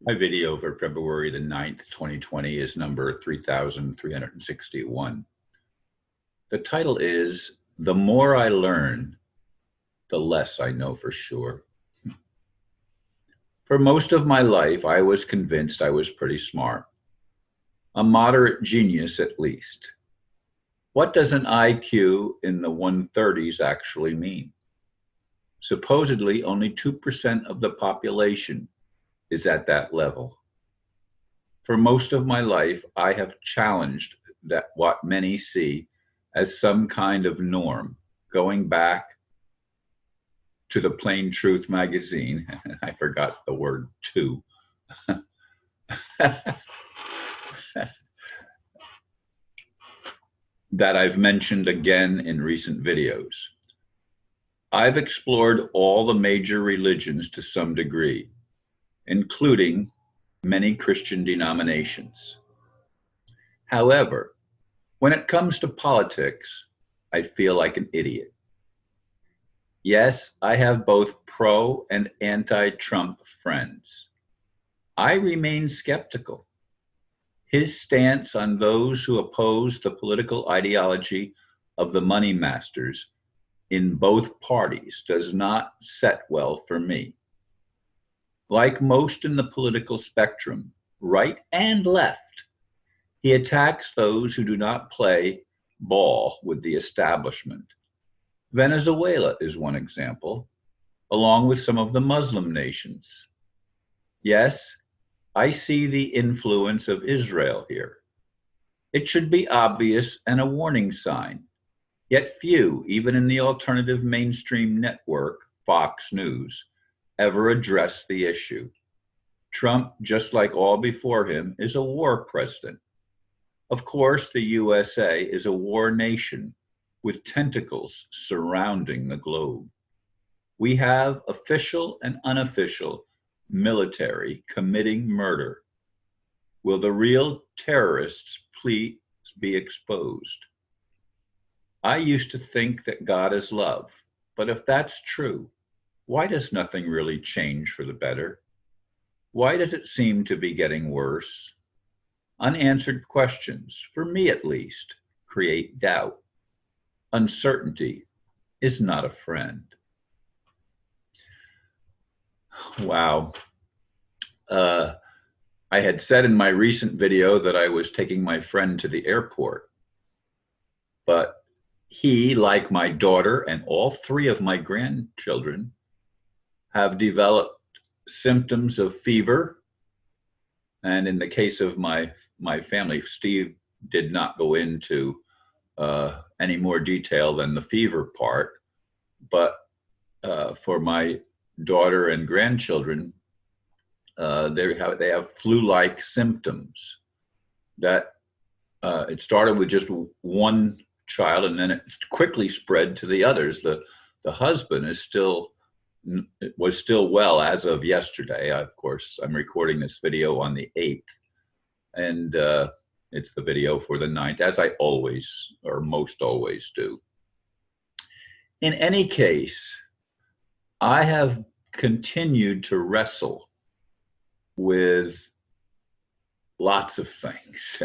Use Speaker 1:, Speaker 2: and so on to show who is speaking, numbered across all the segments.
Speaker 1: My video for February the 9th, 2020 is number 3361. The title is The More I Learn, the Less I Know for Sure. For most of my life, I was convinced I was pretty smart, a moderate genius at least. What does an IQ in the 130s actually mean? Supposedly, only 2% of the population is at that level. For most of my life, I have challenged that what many see as some kind of norm, going back to the Plain Truth magazine. I forgot the word "to." That I've mentioned again in recent videos. I've explored all the major religions to some degree, including many Christian denominations. However, when it comes to politics, I feel like an idiot. Yes, I have both pro and anti-Trump friends. I remain skeptical. His stance on those who oppose the political ideology of the money masters in both parties does not set well for me. Like most in the political spectrum, right and left, he attacks those who do not play ball with the establishment. Venezuela is one example, along with some of the Muslim nations. Yes, I see the influence of Israel here. It should be obvious and a warning sign, yet few, even in the alternative mainstream network, Fox News, ever address the issue. Trump, just like all before him, is a war president. Of course, the USA is a war nation with tentacles surrounding the globe. We have official and unofficial military committing murder. Will the real terrorists please be exposed? I used to think that God is love, but if that's true, why does nothing really change for the better? Why does it seem to be getting worse? Unanswered questions, for me at least, create doubt. Uncertainty is not a friend. Wow. I had said in my recent video that I was taking my friend to the airport, but he, like my daughter and all three of my grandchildren, have developed symptoms of fever. And in the case of my family, Steve did not go into any more detail than the fever part, but for my daughter and grandchildren, they have flu-like symptoms. That it started with just one child, and then it quickly spread to the others. The husband was still well as of yesterday. Of course, I'm recording this video on the 8th, and it's the video for the 9th, as I always, or most always do. In any case, I have continued to wrestle with lots of things.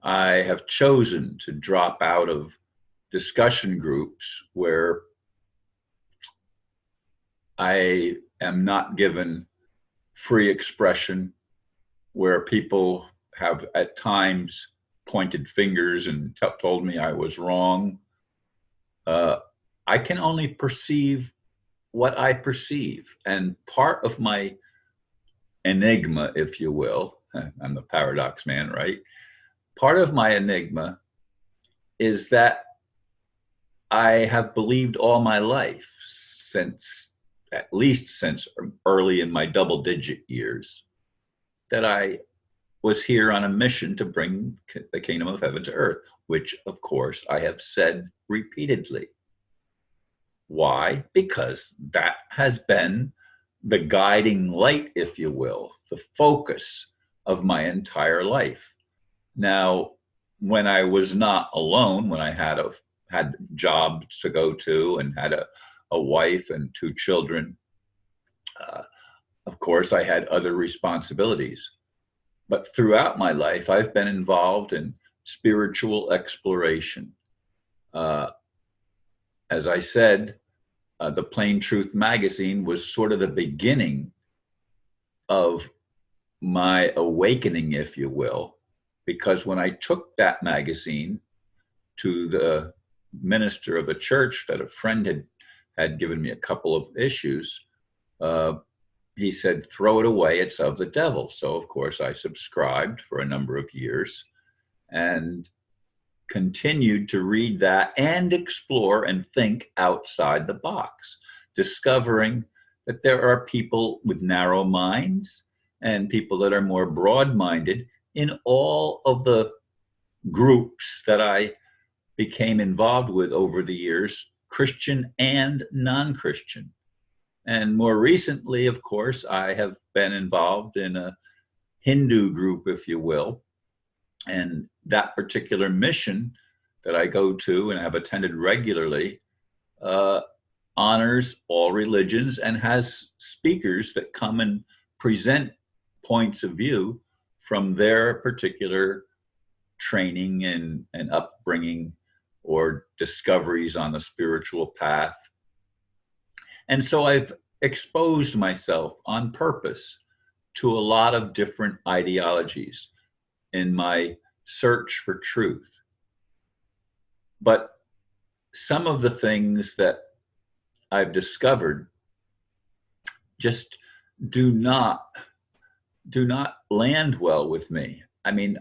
Speaker 1: I have chosen to drop out of discussion groups where I am not given free expression, where people have at times pointed fingers and told me I was wrong. I can only perceive what I perceive. And part of my enigma, if you will, I'm the paradox man, right? Part of my enigma is that I have believed all my life, at least since early in my double-digit years, that I was here on a mission to bring the kingdom of heaven to earth, which, of course, I have said repeatedly. Why? Because that has been the guiding light, if you will, the focus of my entire life. Now, when I was not alone, when I had jobs to go to and had a wife and two children, Of course, I had other responsibilities. But throughout my life, I've been involved in spiritual exploration. Uh, as I said, the Plain Truth magazine was sort of the beginning of my awakening, if you will, because when I took that magazine to the minister of a church that a friend had given me a couple of issues, uh, he said, throw it away, it's of the devil. So, of course, I subscribed for a number of years and continued to read that and explore and think outside the box, discovering that there are people with narrow minds and people that are more broad-minded in all of the groups that I became involved with over the years, Christian and non-Christian. And more recently, of course, I have been involved in a Hindu group, if you will. And that particular mission that I go to and have attended regularly honors all religions and has speakers that come and present points of view from their particular training and upbringing or discoveries on the spiritual path. And so I've exposed myself on purpose to a lot of different ideologies in my search for truth. But some of the things that I've discovered just do not land well with me. I mean,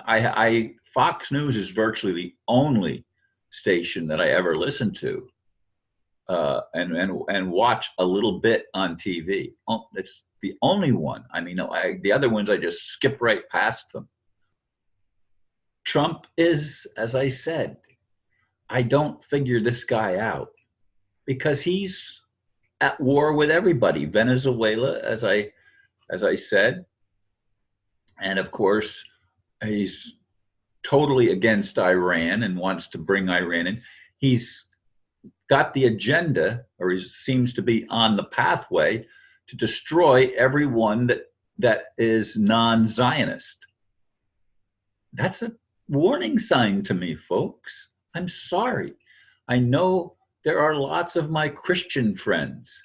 Speaker 1: Fox News is virtually the only station that I ever listen to and watch a little bit on TV. It's the only one. I mean, the other ones, I just skip right past them. Trump is, as I said, I don't figure this guy out because he's at war with everybody. Venezuela, as I said, and of course, he's totally against Iran and wants to bring Iran in. He's got the agenda, or he seems to be on the pathway to destroy everyone that is non-Zionist. That's a warning sign to me, folks. I'm sorry. I know there are lots of my Christian friends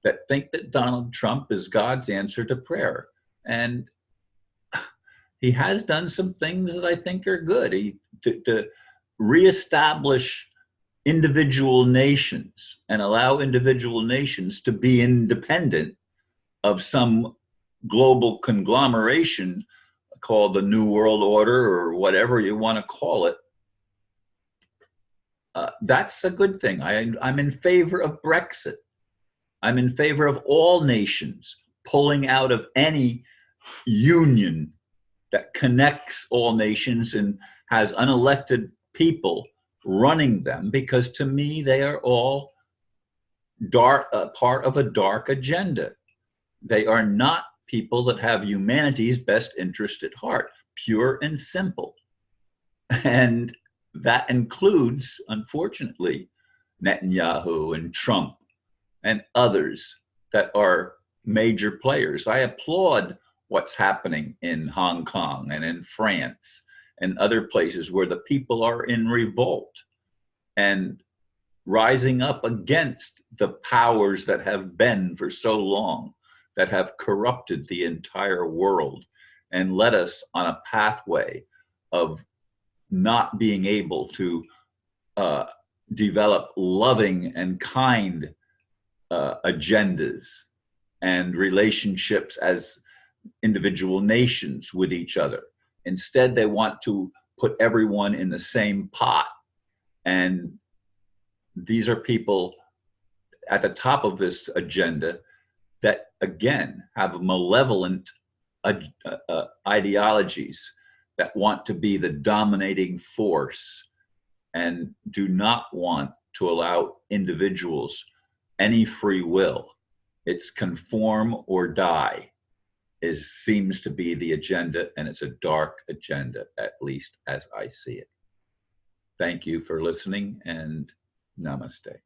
Speaker 1: that think that Donald Trump is God's answer to prayer. And he has done some things that I think are good. To reestablish individual nations and allow individual nations to be independent of some global conglomeration called the New World Order or whatever you want to call it. That's a good thing. I'm in favor of Brexit. I'm in favor of all nations pulling out of any union that connects all nations and has unelected people running them, because to me, they are all part of a dark agenda. They are not people that have humanity's best interest at heart, pure and simple. And that includes, unfortunately, Netanyahu and Trump and others that are major players. I applaud what's happening in Hong Kong and in France and other places where the people are in revolt and rising up against the powers that have been for so long, that have corrupted the entire world and led us on a pathway of not being able to develop loving and kind agendas and relationships as individual nations with each other. Instead, they want to put everyone in the same pot. And these are people at the top of this agenda that, again, have malevolent ideologies that want to be the dominating force and do not want to allow individuals any free will. It's conform or die seems to be the agenda, and it's a dark agenda, at least as I see it. Thank you for listening, and namaste.